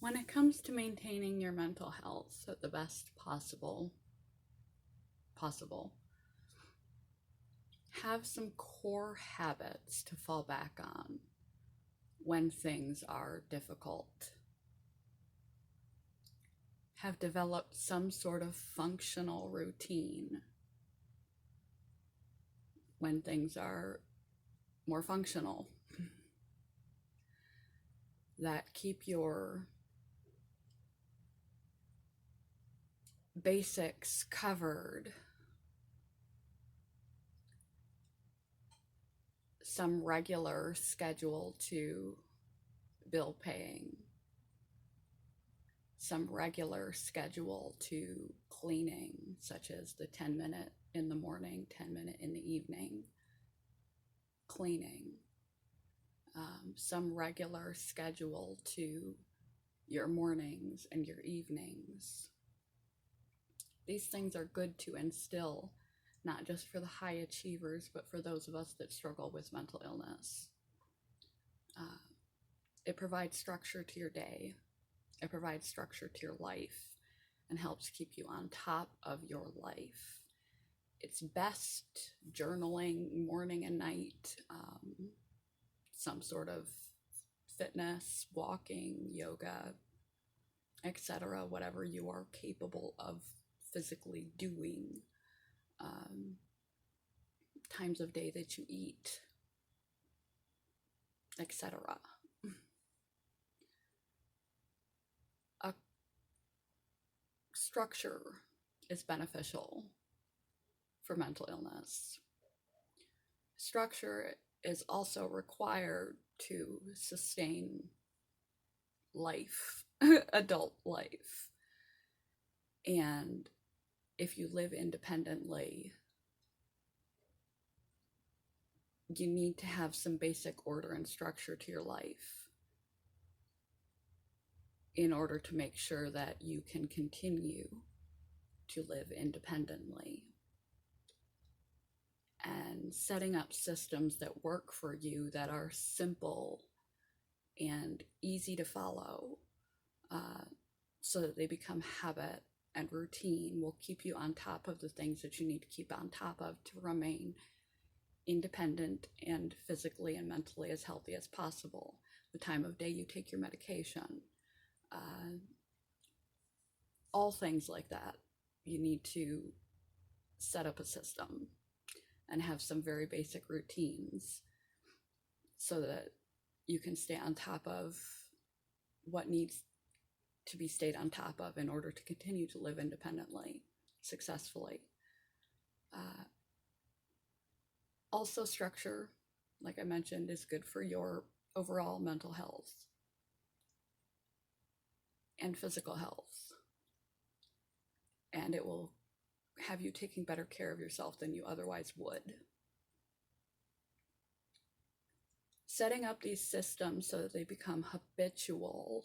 When it comes to maintaining your mental health at the best possible, have some core habits to fall back on when things are difficult. Have developed some sort of functional routine when things are more functional that keep your basics covered. Some regular schedule to bill paying, some regular schedule to cleaning, such as the 10-minute in the morning, 10-minute in the evening cleaning, some regular schedule to your mornings and your evenings. These things are good to instill, not just for the high achievers, but for those of us that struggle with mental illness. It provides structure to your day. It provides structure to your life and helps keep you on top of your life. It's best journaling morning and night, some sort of fitness, walking, yoga, etc., whatever you are capable of physically doing, times of day that you eat, etc. A structure is beneficial for mental illness. Structure is also required to sustain life, adult life. And if you live independently, you need to have some basic order and structure to your life in order to make sure that you can continue to live independently. And setting up systems that work for you, that are simple and easy to follow, so that they become habit and routine, will keep you on top of the things that you need to keep on top of to remain independent and physically and mentally as healthy as possible. The time of day you take your medication, all things like that. You need to set up a system and have some very basic routines so that you can stay on top of what needs to be stayed on top of in order to continue to live independently, successfully. Also, structure, like I mentioned, is good for your overall mental health and physical health. And it will have you taking better care of yourself than you otherwise would. Setting up these systems so that they become habitual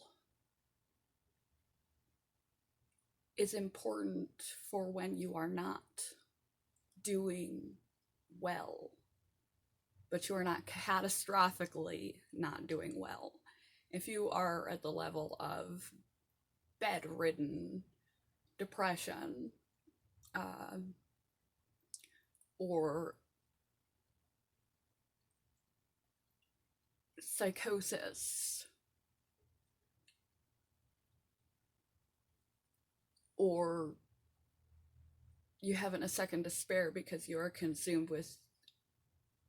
is important for when you are not doing well, but you are not catastrophically not doing well. If you are at the level of bedridden, depression, or psychosis, or you haven't a second to spare because you are consumed with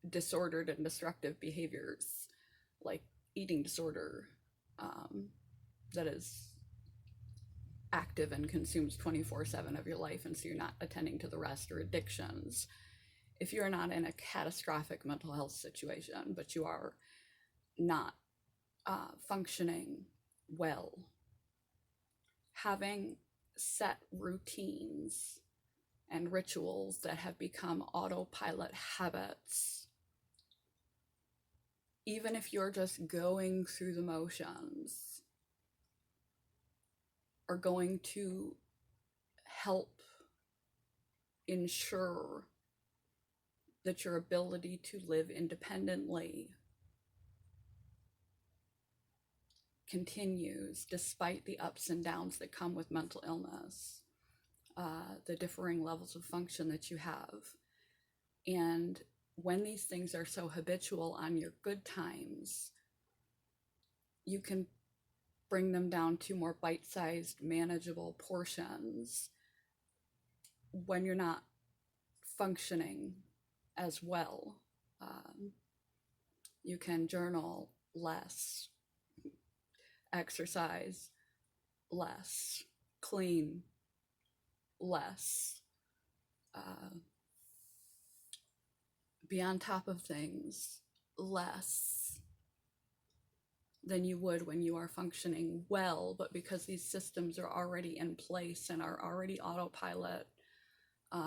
disordered and destructive behaviors like eating disorder, that is active and consumes 24/7 of your life, and so you're not attending to the rest, or addictions. If you're not in a catastrophic mental health situation, but you are not functioning well, having set routines and rituals that have become autopilot habits, even if you're just going through the motions, are going to help ensure that your ability to live independently continues despite the ups and downs that come with mental illness, the differing levels of function that you have. And when these things are so habitual on your good times, you can bring them down to more bite-sized, manageable portions when you're not functioning as well. You can journal less, exercise less, clean less, be on top of things less than you would when you are functioning well. But because these systems are already in place and are already autopilot,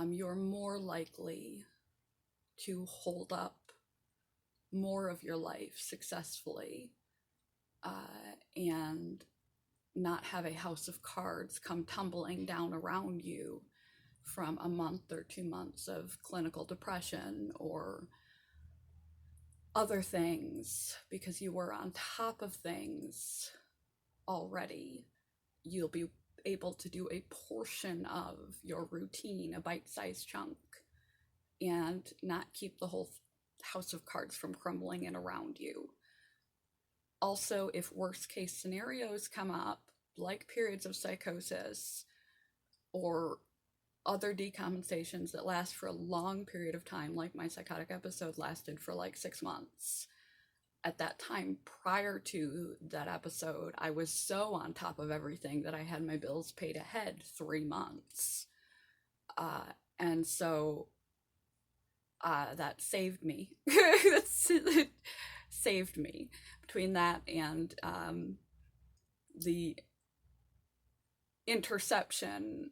you're more likely to hold up more of your life successfully, and not have a house of cards come tumbling down around you from a month or 2 months of clinical depression or other things, because you were on top of things already. You'll be able to do a portion of your routine, a bite-sized chunk, and not keep the whole house of cards from crumbling in around you. Also, if worst case scenarios come up, like periods of psychosis or other decompensations that last for a long period of time, like my psychotic episode lasted for like 6 months. At that time, prior to that episode, I was so on top of everything that I had my bills paid ahead 3 months. And so that saved me. That saved me. Between that and the interception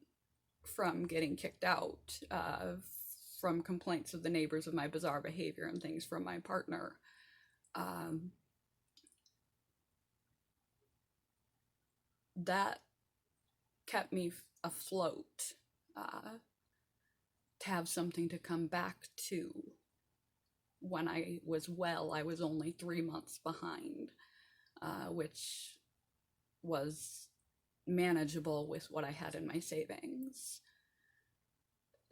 from getting kicked out, from complaints of the neighbors of my bizarre behavior and things from my partner, that kept me afloat, to have something to come back to. When I was well, I was only 3 months behind, which was manageable with what I had in my savings.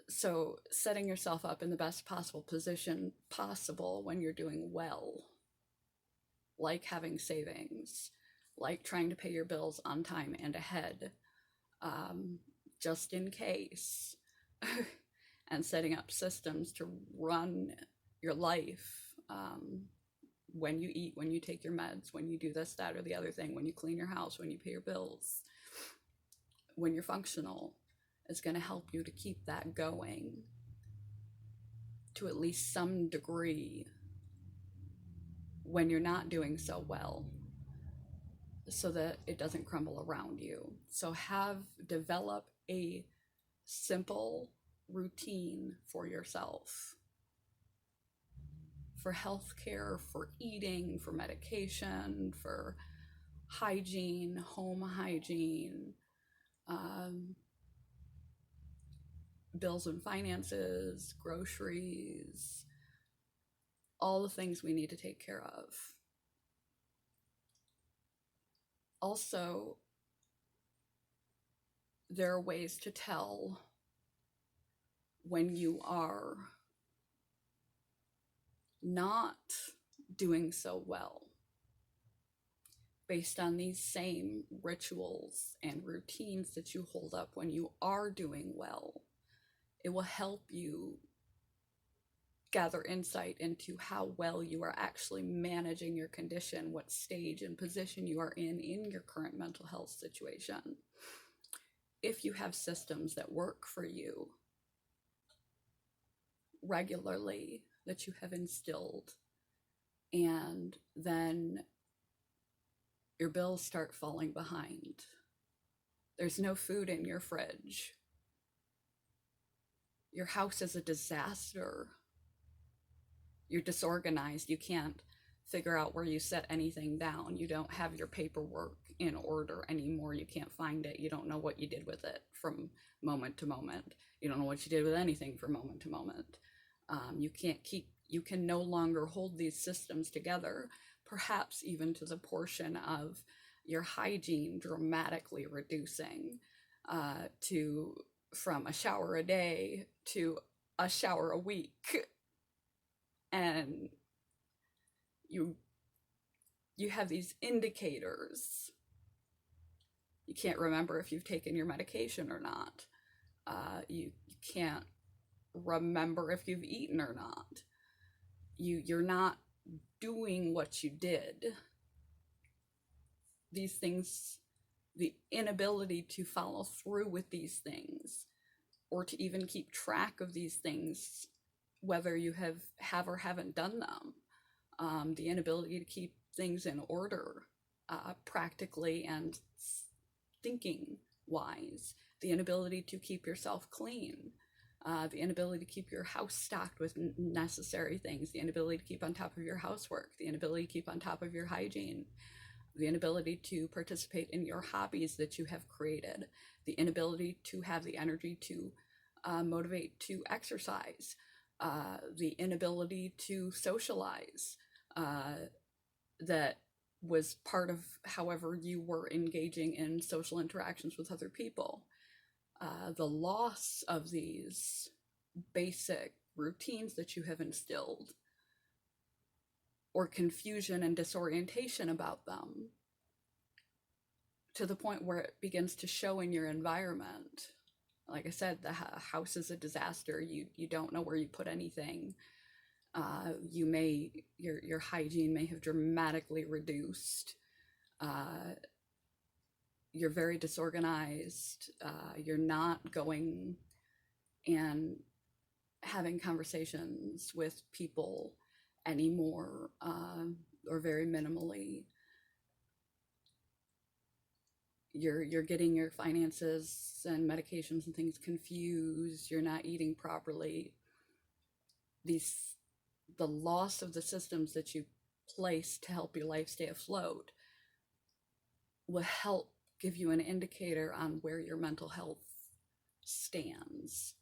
So setting yourself up in the best possible position possible when you're doing well, like having savings, like trying to pay your bills on time and ahead, just in case, and setting up systems to run your life, when you eat, when you take your meds, when you do this, that, or the other thing, when you clean your house, when you pay your bills, when you're functional, is going to help you to keep that going to at least some degree when you're not doing so well, so that it doesn't crumble around you. So develop a simple routine for yourself, for healthcare, for eating, for medication, for hygiene, home hygiene, bills and finances, groceries, all the things we need to take care of. Also, there are ways to tell when you are not doing so well, based on these same rituals and routines that you hold up when you are doing well. It will help you gather insight into how well you are actually managing your condition, what stage and position you are in your current mental health situation. If you have systems that work for you regularly, that you have instilled, and then your bills start falling behind, there's no food in your fridge, your house is a disaster, you're disorganized, you can't figure out where you set anything down, you don't have your paperwork in order anymore, you can't find it, you don't know what you did with it from moment to moment, you don't know what you did with anything from moment to moment. You can no longer hold these systems together, perhaps even to the portion of your hygiene dramatically reducing to from a shower a day to a shower a week, and you you have these indicators. You can't remember if you've taken your medication or not. You can't remember if you've eaten or not. You're not doing what you did. These things, the inability to follow through with these things, or to even keep track of these things, whether you have or haven't done them, the inability to keep things in order, practically and thinking wise, the inability to keep yourself clean, the inability to keep your house stocked with necessary things, the inability to keep on top of your housework, the inability to keep on top of your hygiene, the inability to participate in your hobbies that you have created, the inability to have the energy to motivate to exercise, the inability to socialize, that was part of however you were engaging in social interactions with other people. The loss of these basic routines that you have instilled, or confusion and disorientation about them, to the point where it begins to show in your environment. Like I said, the house is a disaster. You don't know where you put anything. Your hygiene may have dramatically reduced. You're very disorganized. You're not going and having conversations with people anymore, or very minimally. You're getting your finances and medications and things confused. You're not eating properly. The loss of the systems that you place to help your life stay afloat will help give you an indicator on where your mental health stands.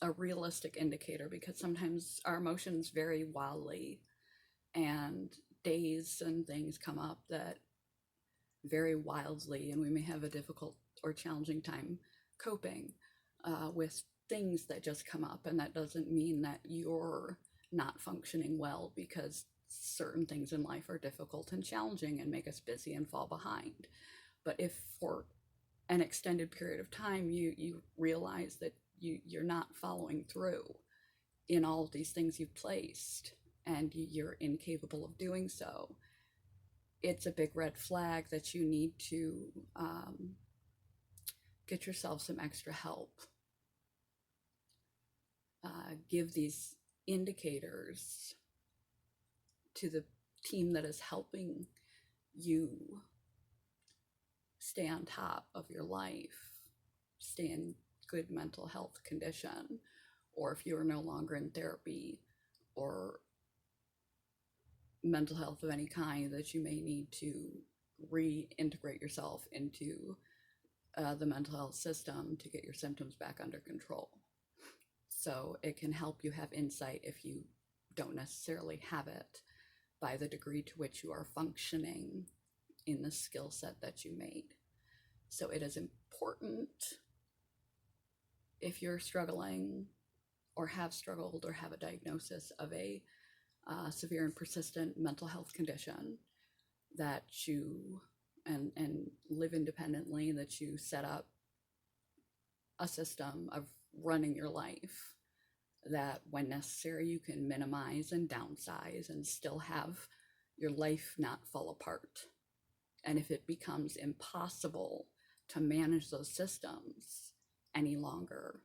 A realistic indicator, because sometimes our emotions vary wildly, and days and things come up that vary wildly, and we may have a difficult or challenging time coping with things that just come up. And that doesn't mean that you're not functioning well, because certain things in life are difficult and challenging and make us busy and fall behind. But if for an extended period of time you realize that you're not following through in all of these things you've placed, and you're incapable of doing so, it's a big red flag that you need to get yourself some extra help. Give these indicators to the team that is helping you stay on top of your life, stay in good mental health condition, or if you are no longer in therapy or mental health of any kind, that you may need to reintegrate yourself into the mental health system to get your symptoms back under control. So it can help you have insight, if you don't necessarily have it, by the degree to which you are functioning in the skill set that you made. So it is important, if you're struggling or have struggled or have a diagnosis of a severe and persistent mental health condition, that you and live independently, that you set up a system of running your life that when necessary you can minimize and downsize and still have your life not fall apart. And if it becomes impossible to manage those systems any longer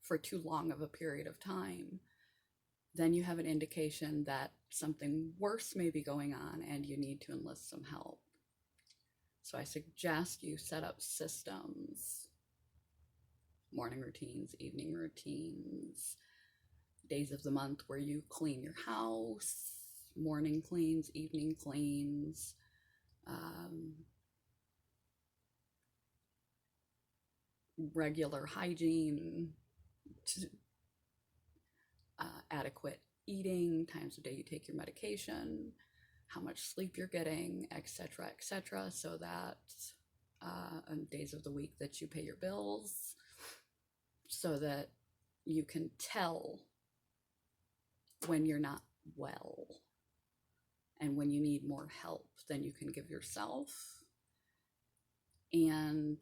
for too long of a period of time, then you have an indication that something worse may be going on and you need to enlist some help. So I suggest you set up systems, morning routines, evening routines, days of the month where you clean your house, morning cleans, evening cleans, regular hygiene, adequate eating, times of day you take your medication, how much sleep you're getting, etc., so that on days of the week that you pay your bills, so that you can tell when you're not well and when you need more help than you can give yourself. And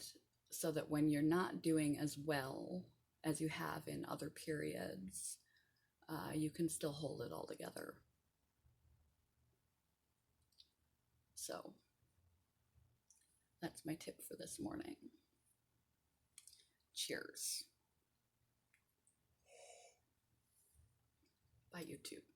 so that when you're not doing as well as you have in other periods, you can still hold it all together. So that's my tip for this morning. Cheers. Bye, YouTube.